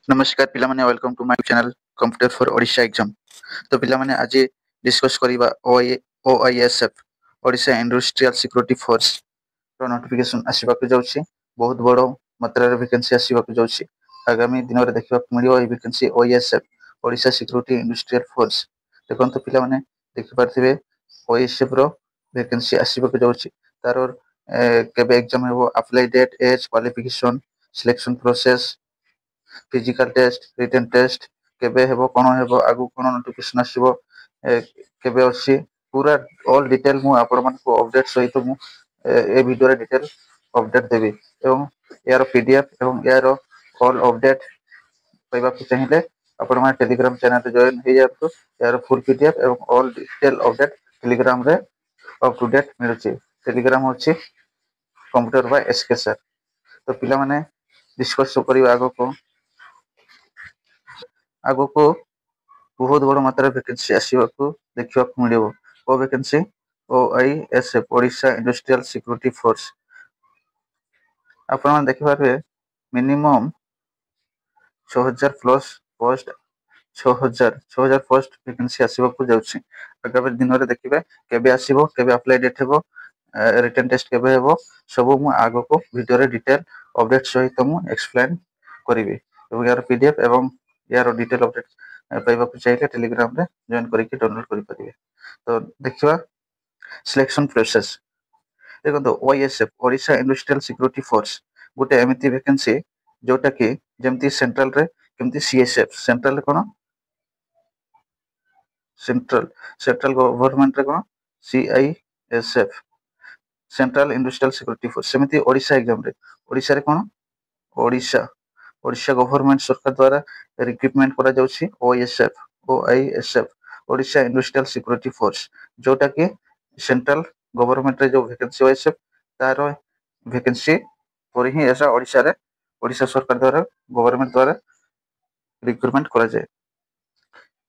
नमस्कार पिलामाने welcome to my channel computer for Odisha exam. तो पिलामाने आज डिस्कस करिबा OISF Odisha industrial security force रो नोटिफिकेशन आसीबाक जाउछि। बहुत बड़ो मात्रा वैकेंसी आसीबाक जाउछि। आगामी दिन रे देखिबा मिलियो ए vacancy OISF Odisha security industrial force. देखंतु पिलामाने देखि पारथिबे ओआईएसएफ रो वैकेंसी आसीबाक जाउछि। तारो केबे एग्जाम हेबो, apply date, age, qualification, selection process, physical test, written test केबे हेबो, कोन हेबो, आगु कोन नोटिफिकेशन आसीबो, केबे अछि, पूरा ऑल डिटेल मु आपण मानको अपडेट सहित मु ए वीडियो रे डिटेल अपडेट देबी। एवं यार पीडीएफ एवं यार ऑल अपडेट पाइबा को चाहिए आपण माने टेलीग्राम चैनल रे जॉइन हे जातो। यार फुल पीडीएफ एवं ऑल डिटेल अपडेट टेलीग्राम रे अप टू डेट मिलुछि। टेलीग्राम अछि कंप्यूटर बाय एसके सर। तो पिला माने डिस्कस करिवा आगो को बहुत बड़ मात्रा वैकेंसी आसीबाकू देखिबाकू मिलिबो। ओ vacancy OISF Odisha industrial security force. आपण देखि पारबे minimum 6000 plus post 6000 post vacancy आसीबाकू जाउछि। आगामी दिन रे देखिबे केबे आसीबो, केबे अप्लाई डेट हेबो, रिटन टेस्ट केबे हेबो, सब मु आगो को वीडियो रे डिटेल अपडेट सहित मु एक्सप्लेन करिवि। एवं यार पीडीएफ एवं यार डिटेल अपडेट पाइबा को चाहिए टेलीग्राम रे जॉइन करके डाउनलोड करि परिबे। तो देखिबा सिलेक्शन प्रोसेस। देखो ओआईएसएफ ओडिशा इंडस्ट्रियल सिक्योरिटी फोर्स गोटे एमिति वैकेंसी जोटा कि जेमती सेंट्रल रे केमती सीएसएफ सेंट्रल रे कोन सेंट्रल गवर्नमेंट रे कोन CISF central industrial security force. सेमती ओडिशा एग्जाम रे ओडिशा रे कोन ओडिशा ओडिशा गवर्नमेंट सरकार द्वारा रिक्रूटमेंट करा जाउछि ओआईएसएफ ओडिशा इंडस्ट्रियल सिक्योरिटी फोर्स, जोटा कि सेंट्रल गवर्नमेंट रे जो वैकेंसी ओआईएसएफ तारो वैकेंसी पर ही ऐसा ओडिशा सरकार द्वारा गवर्नमेंट द्वारा रिक्रूटमेंट करा जाए।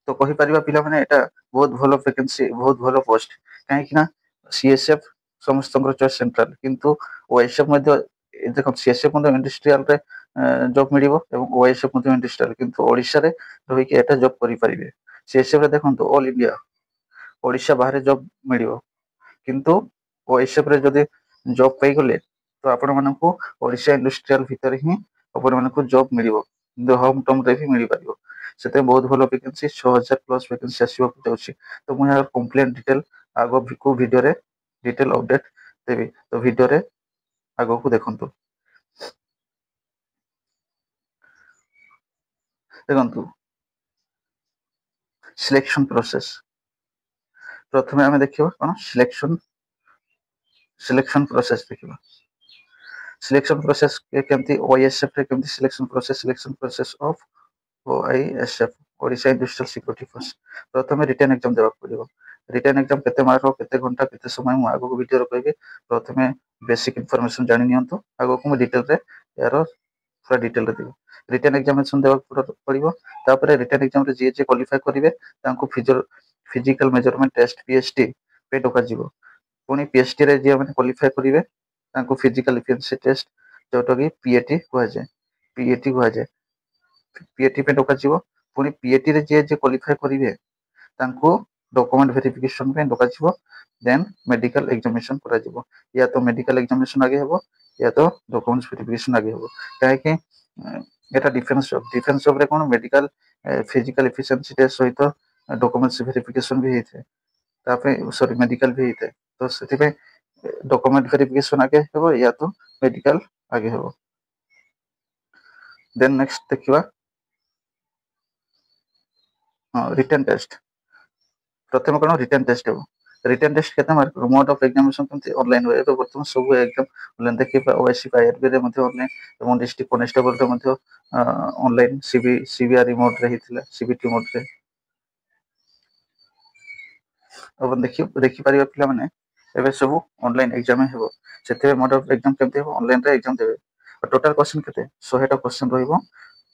तो कहि परिबा पिला माने एटा बहुत भलो वैकेंसी, बहुत भलो पोस्ट। काहे कि ना सीएसएफ समस्त चॉइस सेंट्रल, किंतु ओआईएसएफ मध्ये देखो सीएसएफ मध्ये इंडस्ट्रियल रे जॉब मिलिबो एवं ओआईएसएफ मध्ये इंडस्ट्रियल, किंतु ओडिशा रे रहि कि एटा जॉब करि परिबे। सीएसएफ रे देखंतु ऑल इंडिया ओडिशा बाहर जॉब मिलिबो, किंतु ओएसएफ रे जदि जॉब पाई गले तो आपण मानकू ओडिशा इंडस्ट्रियल भीतर ही आपण मानकू जॉब मिलिबो, किंतु होम टाउन रे भी मिलि परिबो। सेते बहुत भलो वैकेंसी 6000 प्लस वैकेंसी आसीबो जाउछि। तो मु यार कंप्लीट डिटेल आगो को वीडियो रे डिटेल अपडेट देबी। तो वीडियो रे आगो को देखंतु। देखंतु सिलेक्शन प्रोसेस। प्रथमे आमे देखिबो कोन सिलेक्शन प्रोसेस देखिबो। सिलेक्शन प्रोसेस केमती ओआईएसएफ रे केमती selection process of OISF Odisha industrial security force. प्रथमे रिटन एग्जाम देबा पड़िबो। रिटन एग्जाम केते मार्क केते घंटा केते समय मु आगो वीडियो रे कहबे। प्रथमे बेसिक इंफॉर्मेशन जानि नियंतु, आगो को डिटेल रे यारो पूरा डिटेल रे देबो। रिटन एग्जामिनेशन देबा पड़िबो। तापरे रिटन एग्जाम रे जे क्वालिफाई करिवे तांको फिजिकल मेजरमेंट टेस्ट पीएचटी पे डका जिवो। पुनी पीएचटी रे जे माने क्वालिफाई करिवे तांको फिजिकल एफिशिएंसी टेस्ट जोटा कि पीएटी हुआ जाए, पीएटी हुआ जाए, पीएटी पे डका जिवो। पुनी पीएटी रे जे क्वालिफाई करिवे तांको डॉक्यूमेंट वेरिफिकेशन पे डका जिवो। देन मेडिकल एग्जामिनेशन करा जिवो। या तो मेडिकल एग्जामिनेशन आगे हेबो या तो डॉक्यूमेंट्स वेरिफिकेशन आगे हेबो। काहे कि एटा डिफेंस जॉब रे कोन मेडिकल फिजिकल एफिशिएंसी टेस्ट सहित डॉक्यूमेंट्स वेरिफिकेशन भी हेथे, तापे सॉरी मेडिकल भी हेथे। तो सेति पे डॉक्यूमेंट वेरिफिकेशन आगे हेबो या तो मेडिकल आगे हेबो। देन नेक्स्ट देखिबा रिटन टेस्ट। प्रथम कोन रिटन टेस्ट हेबो। रिटन टेस्ट केते मार्क मोड ऑफ एग्जामिनेशन केमती ऑनलाइन होय। तो वर्तमान सब एग्जाम ऑनलाइन देखिबा। ओएससी आईआरबी रे मध्ये ऑनलाइन एवं डिस्ट्रिक्ट कांस्टेबल रे मध्ये ऑनलाइन सीबीआर मोड रे हितला, सीबीटी मोड रे। अब देखि परिबा पिला माने एबे सब ऑनलाइन एग्जाम हेबो। सेते मोड ऑफ एग्जाम केमते हेबो, ऑनलाइन रे एग्जाम देबे। टोटल क्वेश्चन केते 100 टा क्वेश्चन रहिबो।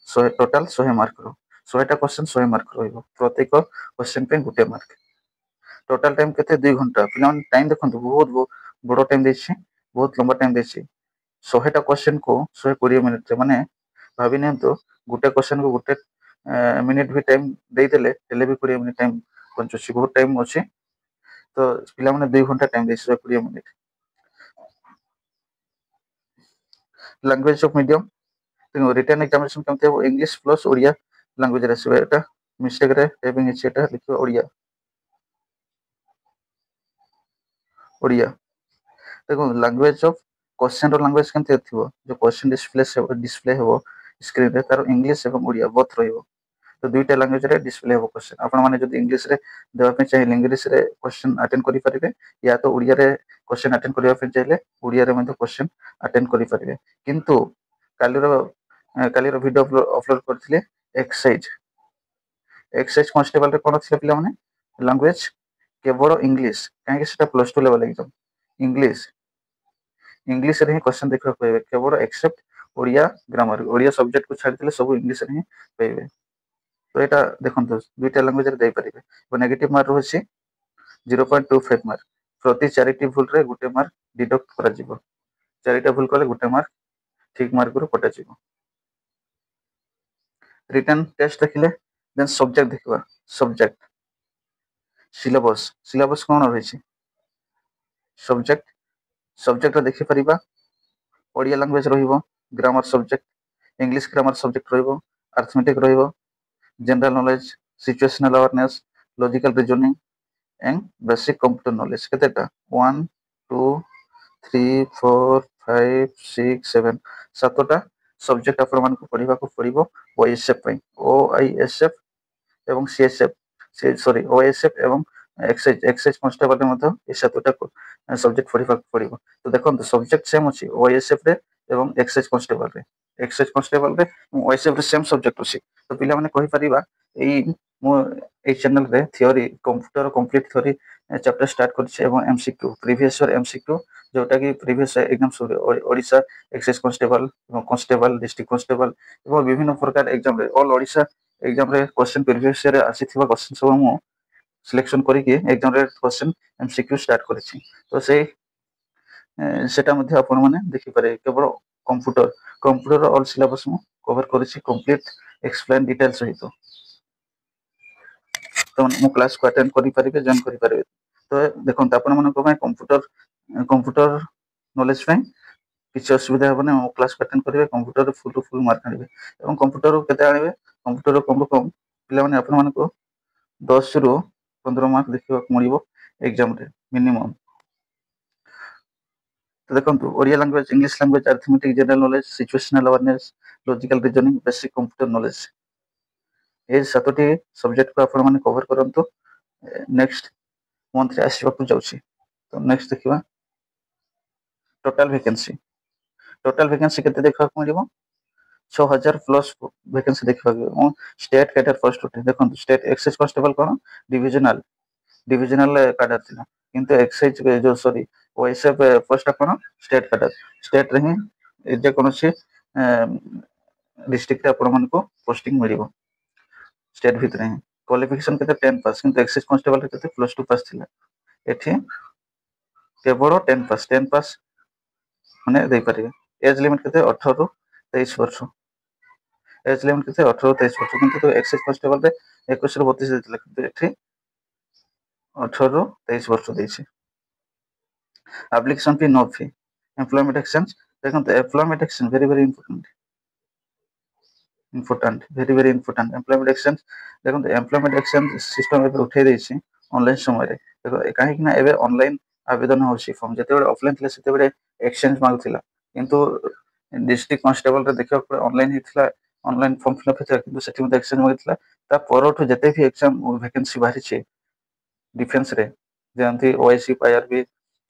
100 टोटल 100 मार्क रो 100 टा क्वेश्चन 100 मार्क रहिबो। प्रत्येक क्वेश्चन पे गुटे मार्क। टोटल टाइम केते 2 घंटा। पिला माने टाइम देखंतु बहुत बड़ो टाइम देछि, बहुत लंबा टाइम देछि। 100 टा क्वेश्चन को 120 मिनिट रे माने भाभी नियंतु गोटे क्वेश्चन को गोटे मिनिट भी टाइम देदेले हेले भी 20 मिनिट टाइम बंचुची बहुत टाइम अच्छे तो पिला माने 2 घंटा टाइम देछि 20 मिनिट लैंग्वेज ऑफ मीडियम तो रिटन एग्जामिनेशन केमते हो इंग्लिश प्लस ओडिया लैंग्वेज रे आसीबे एटा मिस्टेक रे टाइपिंग इछि एटा लिखिबो ओडिया ओडिया देखो लैंग्वेज ऑफ क्वेश्चन रो लैंग्वेज केमते थिबो जो क्वेश्चन डिस्प्ले हेबो स्क्रीन रे तार इंग्लिश एवं ओडिया बोथ रहिबो तो दुईटा लैंग्वेज रे डिस्प्ले हेबो क्वेश्चन आपण माने जदि इंग्लिश रे देबा पे चाहे इंग्लिश रे क्वेश्चन अटेंड करि परिबे या तो ओडिया रे क्वेश्चन अटेंड करिया पे चाहे ओडिया रे मध्ये क्वेश्चन अटेंड करि परिबे किंतु कालीर वीडियो अपलोड करथिले एक्सरसाइज कांस्टेबल रे कोन थिले पिला माने लैंग्वेज केवल इंग्लिश काहे सेटा प्लस 2 लेवल एग्जाम इंग्लिश रे ही क्वेश्चन देखा पाइबे केवल except Odia grammar Odia subject को छाड़ी दिले सब इंग्लिश रे ही पाइबे तो एटा देखंतु दुईटा लैंग्वेज रे दे परिबे तो नेगेटिव मार्क होछि 0.25 मार्क प्रति चारिटी भूल रे गुटे मार्क डिडक्ट करा जिवो चारिटा भूल कले गुटे मार्क ठीक मार्क रो कटा जिवो रिटन टेस्ट देखिले देन सब्जेक्ट देखबा सब्जेक्ट सिलेबस कोन रहिछि सब्जेक्ट सब्जेक्ट देखि परिबा ओडिया लैंग्वेज रहिबो grammar subject English grammar subject रहिबो अरिथमेटिक रहिबो general knowledge situational awareness logical reasoning and basic computer knowledge केतेटा 1 2 3 4 5 6 7 सातटा सब्जेक्ट आपण मान को पढिबा को पड़िबो ओएसएफ पई ओआईएसएफ एवं सीएसएफ सॉरी ओएसएफ एवं एक्सरसाइज कांस्टेबल मध्ये ए सातटा सब्जेक्ट पढिबा को पड़िबो तो देखंतु सब्जेक्ट सेम अछि ओएसएफ रे एवं एक्सरसाइज कांस्टेबल रे ओएसएफ रे सेम सब्जेक्ट अछि तो पिला माने कहि परिबा एई मो ए चैनल रे theory computer complete theory chapter start करछि एवं एमसीक्यू प्रीवियस ईयर एमसीक्यू जोटा कि previous exam Odisha exercise constable एवं कांस्टेबल डिस्ट्रिक्ट कांस्टेबल एवं विभिन्न प्रकार एग्जाम रे ऑल ओडिशा एग्जाम रे क्वेश्चन प्रीवियस ईयर आसीथिबा क्वेश्चन सब मो सिलेक्शन करिके एग्जाम रे क्वेश्चन एमसीक्यू स्टार्ट करछि तो से सेटा मध्ये आपण माने देखि पारे केवल कंप्यूटर ऑल सिलेबस मो कवर करछि कंप्लीट एक्सप्लेन डिटेल सहित तो मो क्लास को अटेंड करि परिबे जॉइन करि परिबे तो देखंत आपण मन को कंप्यूटर नॉलेज पे किसी असुविधा हेबने मो क्लास को अटेंड करिवे कंप्यूटर फुल मार्क आनिबे एवं कंप्यूटर केते आनिबे कंप्यूटर कम पिला माने आपण मन को 10 रु 15 मार्क देखिबा को मळिबो एग्जाम रे मिनिमम तो देखंतु Odia language English language arithmetic general knowledge situational awareness logical reasoning basic computer knowledge ए सातोटी सब्जेक्ट को आपण माने कवर करंतु नेक्स्ट मंथ रे आसीबा को जाउछि तो नेक्स्ट देखिबा टोटल वैकेंसी केते देखा को मळिबो 6000 प्लस वैकेंसी देखा को स्टेट कैडर फर्स्ट उठे देखंतु स्टेट एक्सेस कांस्टेबल कोन डिविजनल कैडर थिला किंतु एक्सेस जो सॉरी ओएसएफ फर्स्ट कोन स्टेट कैडर स्टेट रे ही जे कोनसी डिस्ट्रिक्ट रे आपण मन को पोस्टिंग मिलिबो स्टेट भीतर ही क्वालिफिकेशन केते 10 पास किंतु एक्सेस कांस्टेबल रे केते प्लस 2 पास थिला एठी केवल 10 पास माने दे परिबे एज लिमिट केते 18 रु 23 वर्ष एज लिमिट केते 18 रु 23 वर्ष किंतु तो एक्सेस कांस्टेबल रे 21 रु 32 देतिला किंतु एठी 18 रु 23 वर्ष देछि application fee no fee employment exchange देखंत employment exchange very important employment exchange देखंत एम्प्लॉयमेंट एक्सचेंज सिस्टम एबे उठै दैछि ऑनलाइन समय रे देखो काहे कि ना एबे ऑनलाइन आवेदन होछि फॉर्म जते बेले ऑफलाइन थिला सेते बेले एक्सचेंज मागुथिला किंतु डिस्ट्रिक्ट कांस्टेबल रे देखियो ऑनलाइन हिथिला ऑनलाइन फॉर्म फिलअप हिथिला किंतु सेति मते एक्सचेंज मागुथिला ता परठु जते भी एग्जाम वैकेंसी बाहरी छै डिफेंस रे जेंति ओआईसी आईआरबी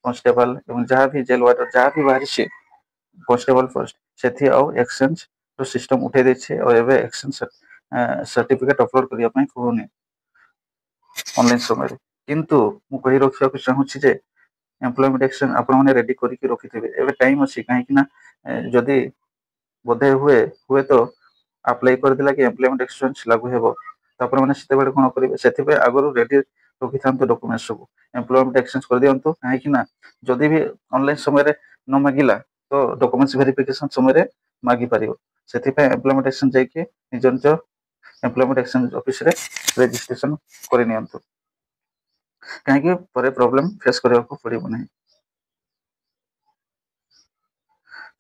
कांस्टेबल एवं जहां भी जेल वार्डर जहां भी बाहरी छै कांस्टेबल फर्स्ट सेति आउ एक्सचेंज तो सिस्टम उठै दै छै और एबे एक्सचेंज सर्टिफिकेट अपलोड करिया पई कहूनी ऑनलाइन समय किंतु मु कहि रखिया को चाहू छी जे एम्प्लॉयमेंट एक्सचेंज आपण माने रेडी करि के रखिथिबे एबे टाइम अछि काहे कि ना जदी बोधे हुए तो अप्लाई कर दिला कि एम्प्लॉयमेंट एक्सचेंज लागू हेबो त आपण माने सेते बेले कोन करिवे सेति पे आगरो रेडी रखिथांतो डॉक्यूमेंट सब एम्प्लॉयमेंट एक्सचेंज कर दियंतो काहे कि ना जदी भी ऑनलाइन समय रे न मागिला तो डॉक्यूमेंट्स वेरिफिकेशन समय मागी पारिबो सेथिपा एम्प्लॉयमेंट एक्सचेंज जाइके निज निज एम्प्लॉयमेंट एक्सचेंज ऑफिस रे रजिस्ट्रेशन करि नियंतु कहीं पर प्रॉब्लम फेस करने को पड़ो ना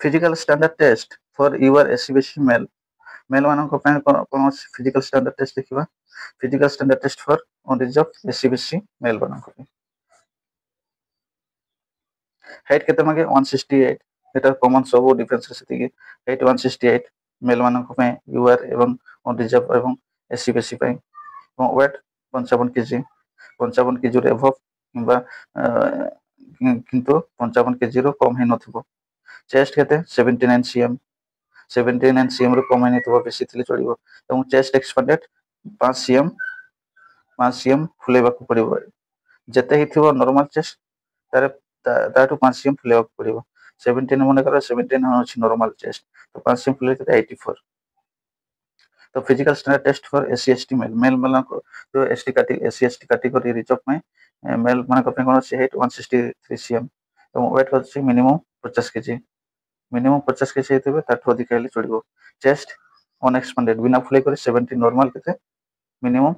physical standard test for your SCBC male male मानक कौन फिजिकल स्टैंडर्ड टेस्ट देखा physical standard test for on reserve SCBC male मानक हाइट केते मागे 168 एटा कॉमन सब डिफेंस से हाइट 168 मेल मानक यूआर एवं ऑन रिजर्व एवं एससीबीसी वेट 55 केजी 55 केजी एभव किंबा किंतु 55 केजी रो कम ही नथिबो चेस्ट केते 79 सीएम 79 सीएम रो कम ही नथिबो बेसी थिले चलिबो एवं चेस्ट एक्सपेंडेड 5 सीएम फुलेबा को पड़िबो जते ही थिबो नॉर्मल चेस्ट तारे ताटू 5 सीएम फुलेबा को पड़िबो 17 मन कर 17 अछि नॉर्मल चेस्ट तो 5 सीएम फुले केते 84 तो physical standard test for SC ST male male वाला को जो एससी एसटी कैटेगरी रिजर्व में मेल मान को कोन से हाइट 163 सीएम एवं वेट होछि मिनिमम 50 केजी मिनिमम 50 केजी हेतबे ताठो अधिक हेले चलिबो चेस्ट अनएक्सपेंडेड बिना फुले करे 70 नॉर्मल केते मिनिमम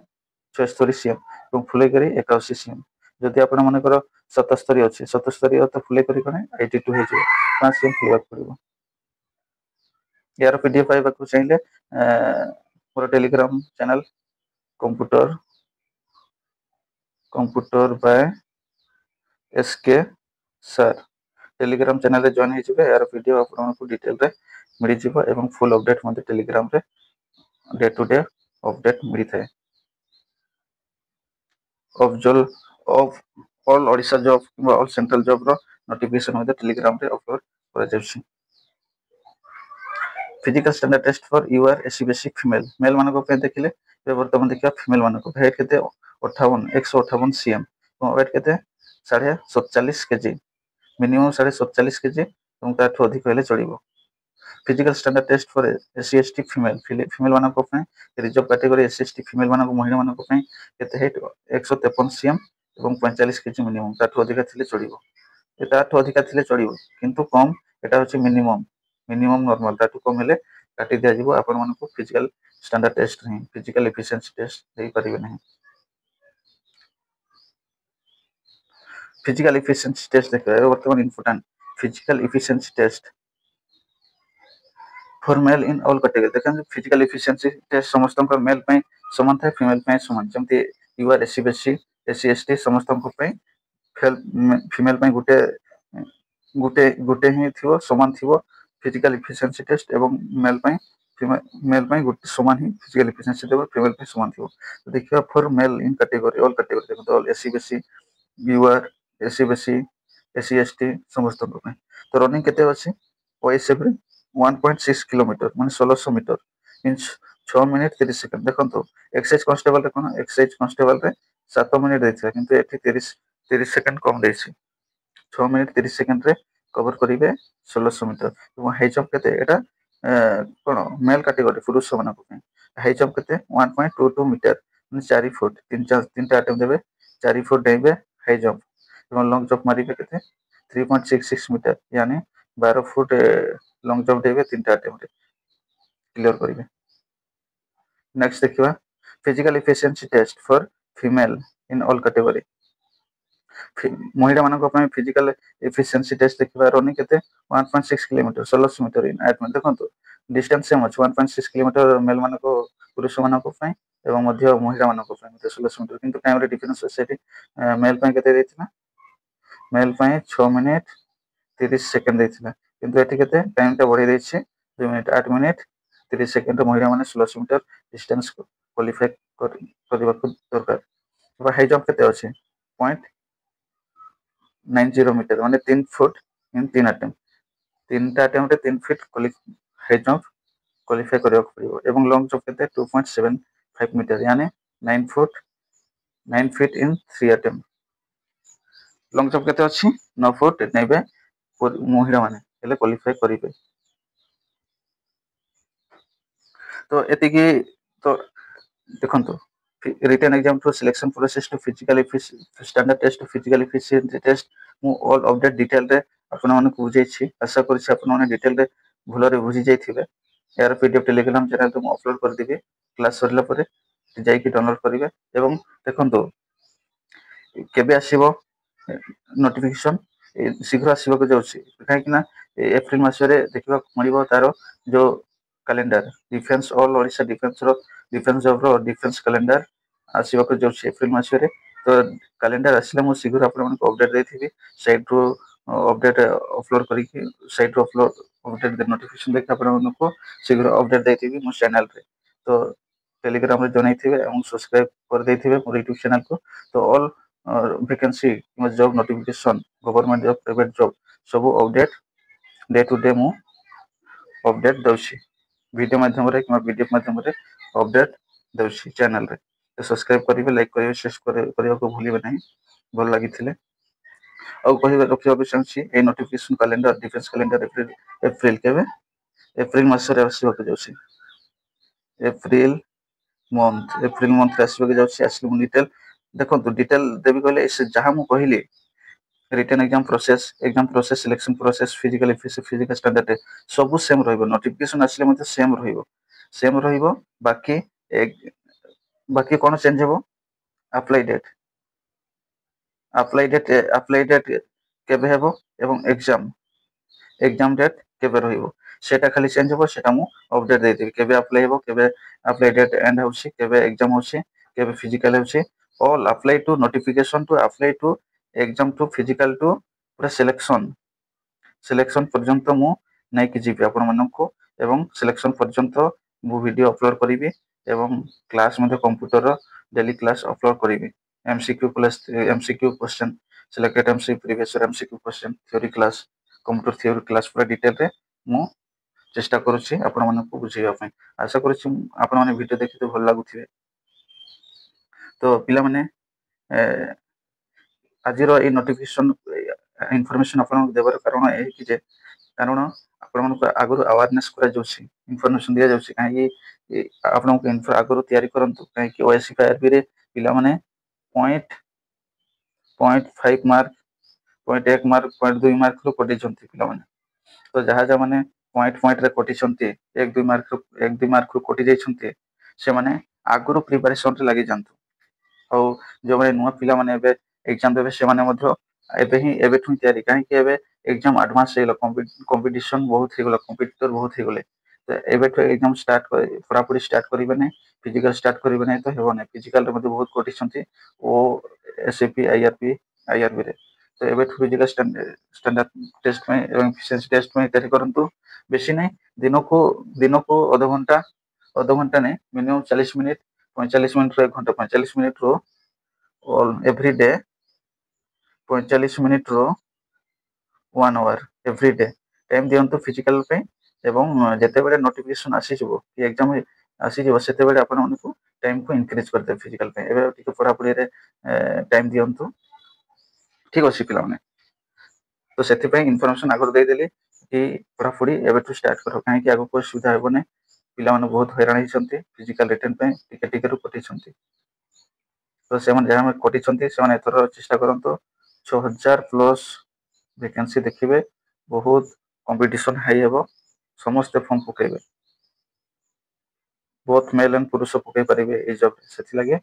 76 सीएम एवं फुले करे 81 सीएम जदि आपण मन कर 77 अछि 77 तो फुले करे कने 82 हे जे 5 सीएम फुले पड़िबो यार पीडीएफ पाइबा को चाहिए मोर Telegram channel computer computer by SK sir Telegram channel रे जॉइन हे यार वीडियो आपन को डिटेल रे मिल जिवो एवं फुल अपडेट मते टेलीग्राम रे डे टू डे अपडेट मिली थाए of job of all Odisha job किंबा ऑल सेंट्रल जॉब रो नोटिफिकेशन मते टेलीग्राम रे अपलोड करा जाउछि physical standard test for UR SEBC female male मानक पे देखिले वर्तमान देखिया फीमेल मानक हाइट केते 58 158 सीएम वेट केते 47.5 केजी मिनिमम 47.5 केजी एवं ताठो अधिक हेले चलिबो physical standard test for SC ST female female मानक पे reserve category SC ST female मानक महिला मानक पे केते हाइट 153 सीएम एवं 45 केजी मिनिमम ताठो अधिक थिले चलिबो ताठो अधिक थिले चलिबो किंतु कम एटा होछि मिनिमम मिनिमम नॉर्मल ताठो कम हेले काटी दिया जिवो आपण मानको फिजिकल स्टैंडर्ड टेस्ट नहीं फिजिकल एफिशिएंसी टेस्ट देई परिबे नहीं फिजिकल एफिशिएंसी टेस्ट देखा वर्तमान important physical efficiency test for male in all category देखन फिजिकल एफिशिएंसी टेस्ट समस्त को मेल पे समान था फीमेल पे समान जमते यूआर एससीबीसी एससी एसटी समस्त को पे फीमेल पे गुटे गुटे गुटे ही थिवो समान थिवो फिजिकल एफिशिएंसी टेस्ट एवं मेल पे मेल पे गुटे समान ही फिजिकल एफिशिएंसी देबो फीमेल पे समान थिवो तो देखियो for male in category all category देखो all SEBC UR SEBC SC ST समस्त को पे तो रनिंग केते अछि ओएसएफ रे 1.6 किलोमीटर माने 1600 मीटर इन 6 मिनिट 30 सेकंड देखंतो एक्सरसाइज कांस्टेबल रे कोन एक्सरसाइज कांस्टेबल रे 7 मिनिट देथिला किंतु एठी 30 सेकंड कम देछि 6 मिनिट 30 सेकंड रे कवर करिवे 1600 मीटर एवं हाई जंप केते एटा कोन मेल कैटेगरी पुरुष मानक पे हाई जंप केते 1.22 मीटर माने 4 फुट 3 अटेम्प्ट देबे 4 फुट डेबे हाई जंप एवं लॉन्ग जंप मारिबे केते 3.66 मीटर यानी 12 फुट लॉन्ग जंप देबे 3 अटेम्प्ट क्लियर करिवे नेक्स्ट देखिबा physical efficiency test for female in all category महिला मानक पे फिजिकल एफिशिएंसी टेस्ट देखिबा रनिंग केते 1.6 किलोमीटर 1600 मीटर इन एट में देखंतो डिस्टेंस सेम अछि 1.6 किलोमीटर मेल मानक पुरुष मानक पे एवं मध्य महिला मानक पे 1600 मीटर किंतु टाइम रे डिफरेंस सेठी मेल पे केते देथिना मेल पे 6 मिनिट 30 सेकंड देथिला किंतु एठी केते टाइम ता बढ़ी दैछि 2 मिनिट 8 मिनिट 30 सेकंड महिला माने 1600 मीटर डिस्टेंस क्वालिफाई करबा को दरकार हाई जंप केते अछि 0.90 मीटर माने 3 foot in 3 attempt 3 attempt 3 feet high jump qualify करबा पड़िबो एवं लॉन्ग जंप केते 2.75 मीटर यानी 9 feet in 3 attempt long jump केते अछि 9 फुट नेबे महिला माने हेले क्वालिफाई करिवे तो एतिकी तो देखंतो written exam to selection process to physical standard test physical efficiency test मु ऑल अपडेट डिटेल रे ଆପଣମାନଙ୍କୁ ବୁଝେଇଛି। ଆଶା କରୁଛି ଆପଣମାନେ ଡିଟେଲରେ ଭଲରେ ବୁଝି ଯାଇଥିବେ। ଏହାର PDF ଟେଲିଗ୍ରାମ ଚ୍ୟାନେଲରେ ମୁଁ ଅପଲୋଡ଼ କରିଦେବି। କ୍ଲାସ୍ ସରିଲା ପରେ ଯାଇକି ଡାଉନଲୋଡ କରିବେ। ଏବଂ ଦେଖନ୍ତୁ କେବେ ଆସିବ ନୋଟିଫିକେସନ, ଶୀଘ୍ର ଆସିବାକୁ ଯାଉଛି, କାହିଁକି ନା ଏପ୍ରିଲ ମାସରେ ଦେଖିବାକୁ ମିଳିବ ତାର ଯୋଉ କ୍ୟାଲେଣ୍ଡର ଡିଫେନ୍ସ ଅଲ୍ ଓଡ଼ିଶା ଡିଫେନ୍ସର ଡିଫେନ୍ସ ଜବର ଡିଫେନ୍ସ କ୍ୟାଲେଣ୍ଡର ଆସିବାକୁ ଯାଉଛି ଏପ୍ରିଲ ମାସରେ। ତ କ୍ୟାଲେଣ୍ଡର ଆସିଲେ ମୁଁ ଶୀଘ୍ର ଆପଣମାନଙ୍କୁ ଅପଡେଟ୍ ଦେଇଥିବି। ସେଇଠୁ ଅପଡେଟ୍ ଅପଲୋଡ଼ କରିକି ସେଇଠୁ ଅପଡେଟ୍ ନୋଟିଫିକେସନ ଦେଖି ଆପଣମାନଙ୍କୁ ଶୀଘ୍ର ଅପଡେଟ୍ ଦେଇଥିବି ମୋ ଚ୍ୟାନେଲରେ। ତ ଟେଲିଗ୍ରାମରେ ଜଣାଇଥିବେ ଏବଂ ସବସ୍କ୍ରାଇବ କରିଦେଇଥିବେ ମୋର ୟୁଟ୍ୟୁବ ଚ୍ୟାନେଲକୁ। ତ ଅଲ୍ ଭେକେନ୍ସି କିମ୍ବା job notification, government job, private job ସବୁ ଅପଡେଟ୍ ଡେ ଟୁ ଡେ ମୁଁ ଅପଡେଟ୍ ଦେଉଛି। ଭିଡ଼ିଓ ମାଧ୍ୟମରେ କିମ୍ବା PDF ମାଧ୍ୟମରେ ଅପଡେଟ୍ ଦେଉଛି ଚ୍ୟାନେଲରେ। ତ ସବସ୍କ୍ରାଇବ କରିବେ, ଲାଇକ୍ କରିବେ, ସେୟାର କରିବାକୁ ଭୁଲିବେ ନାହିଁ ଭଲ ଲାଗିଥିଲେ। ଆଉ ରଖିବାକୁ ଚାହୁଁଛି ଏଇ notification calendar defence calendar April କେବେ ଏପ୍ରିଲ ମାସରେ ଆସିବାକୁ ଯାଉଛି। ଏପ୍ରିଲ ମନ୍ଥରେ ଆସିବାକୁ ଯାଉଛି। ଆସିଲେ ମୁଁ ଦେଖନ୍ତୁ ଡିଟେଲ ଦେବି କହିଲେ ଯାହା ମୁଁ କହିଲି return exam process selection process physical standard ସବୁ ସେମ୍ ରହିବ। ନୋଟିଫିକେସନ ଆସିଲେ ମଧ୍ୟ ସେମ୍ ରହିବ। ବାକି କଣ ଚେଞ୍ଜ ହେବ? ଆପ୍ଲାଇ ଡେଟ୍ କେବେ ହେବ ଏବଂ ଏକ୍ଜାମ ଡେଟ୍ କେବେ ରହିବ ସେଇଟା ଖାଲି ଚେଞ୍ଜ ହେବ। ସେଇଟା ମୁଁ ଅପଡେଟ୍ ଦେଇଦେବି। କେବେ ଆପ୍ଲାଇ ହେବ, କେବେ ଆପ୍ଲାଇ ଡେଟ୍ ଏଣ୍ଡ ହେଉଛି, କେବେ ଏକ୍ଜାମ ହେଉଛି, କେବେ ଫିଜିକାଲ ହେଉଛି। All apply to notification to apply to exam to physical to ପୁରା ସିଲେକ୍ସନ ପର୍ଯ୍ୟନ୍ତ ମୁଁ ନେଇକି ଯିବି ଆପଣମାନଙ୍କୁ। ଏବଂ ସିଲେକ୍ସନ ପର୍ଯ୍ୟନ୍ତ ମୁଁ ଭିଡ଼ିଓ ଅପଲୋଡ଼ କରିବି ଏବଂ କ୍ଲାସ୍ ମଧ୍ୟ କମ୍ପ୍ୟୁଟରର ଡେଲି କ୍ଲାସ୍ ଅପଲୋଡ଼ କରିବି। MCQ question selected previous MCQ question theory class, computer theory class ପୁରା ଡିଟେଲରେ ମୁଁ ଚେଷ୍ଟା କରୁଛି ଆପଣମାନଙ୍କୁ ବୁଝେଇବା ପାଇଁ। ଆଶା କରୁଛି ଆପଣମାନେ ଭିଡ଼ିଓ ଦେଖିତେ ଭଲ ଲାଗୁଥିବେ। ତ ପିଲାମାନେ ଆଜିର ଏଇ ନୋଟିଫିକେସନ ଇନଫର୍ମେସନ ଆପଣଙ୍କୁ ଦେବାର କାରଣ ଏହିକି ଯେ ଆପଣମାନଙ୍କୁ ଆଗରୁ ଆୱାରନେସ୍ କରାଯାଉଛି, ଇନଫର୍ମେସନ ଦିଆଯାଉଛି। କାହିଁକି ଆପଣଙ୍କୁ ଆଗରୁ ତିଆରି କରନ୍ତୁ, କାହିଁକି OSCPRBରେ ପିଲାମାନେ 0.5 ମାର୍କ, 0.1 ମାର୍କ, 0.2 ମାର୍କରୁ କଟିଛନ୍ତି ପିଲାମାନେ। ତ ଯାହା ମାନେ ପଏଣ୍ଟରେ କଟିଛନ୍ତି, 1-2 ମାର୍କରୁ କଟି ଯାଇଛନ୍ତି, ସେମାନେ ଆଗରୁ ପ୍ରିପାରେସନରେ ଲାଗିଯାଆନ୍ତୁ। ଆଉ ଯେଉଁମାନେ ନୂଆ ପିଲାମାନେ ଏବେ ଏକ୍ଜାମ ଦେବେ ସେମାନେ ମଧ୍ୟ ଏବେଠୁ ତିଆରି, କାହିଁକି ଏବେ ଏକ୍ଜାମ ଆଡଭାନ୍ସ ହେଇଗଲା, କମ୍ପିଟିସନ ବହୁତ ହେଇଗଲା, କମ୍ପିଟିଟର ବହୁତ ହେଇଗଲେ। ତ ଏବେଠୁ ଏକ୍ଜାମ ପଢାପଢି ଷ୍ଟାର୍ଟ କରିବେ ନାହିଁ, ଫିଜିକାଲ ଷ୍ଟାର୍ଟ କରିବେ ନାହିଁ ତ ହେବ ନାହିଁ। ଫିଜିକାଲରେ ମଧ୍ୟ ବହୁତ କଟିଛନ୍ତି SAP IRBରେ। ତ ଏବେଠୁ ଫିଜିକାଲ ଷ୍ଟାଣ୍ଡାର୍ଡ ଟେଷ୍ଟ ପାଇଁ ଏବଂ ଏଫିସିଏନ୍ସି ଟେଷ୍ଟ ପାଇଁ ତିଆରି କରନ୍ତୁ। ବେଶୀ ନାହିଁ, ଦିନକୁ ଅଧଘଣ୍ଟା ନାହିଁ, ମିନିମମ୍ 40 ମିନିଟ୍, 45 ମିନିଟରୁ 1 ଘଣ୍ଟା, 45 ମିନିଟରୁ ଏଭ୍ରି ଡେ 45 ମିନିଟରୁ 1 ଆୱାର ଏଭ୍ରି ଡେ ଟାଇମ୍ ଦିଅନ୍ତୁ ଫିଜିକାଲ ପାଇଁ। ଏବଂ ଯେତେବେଳେ ନୋଟିଫିକେସନ ଆସିଯିବ କି ଏକ୍ଜାମ ଆସିଯିବ ସେତେବେଳେ ଆପଣମାନଙ୍କୁ ଟାଇମକୁ ଇନକ୍ରିଜ କରିଦେବେ ଫିଜିକାଲ ପାଇଁ। ଏବେ ଟିକେ ପଢାପଢିରେ ଟାଇମ ଦିଅନ୍ତୁ। ଠିକ ଅଛି ପିଲାମାନେ। ତ ସେଥିପାଇଁ ଇନଫର୍ମେସନ ଆଗରୁ ଦେଇଦେଲି କି ପଢାପଢି ଏବେଠୁ ଷ୍ଟାର୍ଟ କର, କାହିଁକି ଆଗକୁ ଅସୁବିଧା ହେବନି। ପିଲାମାନେ ବହୁତ ହଇରାଣ ହେଇଛନ୍ତି ଫିଜିକାଲ ରିଟେନ୍ ପାଇଁ, ଟିକେରୁ କଟିଛନ୍ତି। ତ ସେମାନେ ଯାହା କଟିଛନ୍ତି ସେମାନେ ଏଥର ଚେଷ୍ଟା କରନ୍ତୁ 6000+ ଭେକେନ୍ସି ଦେଖିବେ। ବହୁତ କମ୍ପିଟିସନ ହାଇ ହେବ, ସମସ୍ତେ ଫର୍ମ ପକେଇବେ, ବହୁତ ମେଲ୍ ଆଣ୍ଡ ପୁରୁଷ ପକେଇ ପାରିବେ ଏଇ ଜବ୍। ସେଥିଲାଗି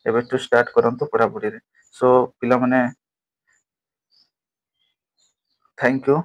ଏବେଠୁ ଷ୍ଟାର୍ଟ କରନ୍ତୁ ପଢାପଢିରେ। ସୋ ପିଲାମାନେ ଥ୍ୟାଙ୍କ ୟୁ।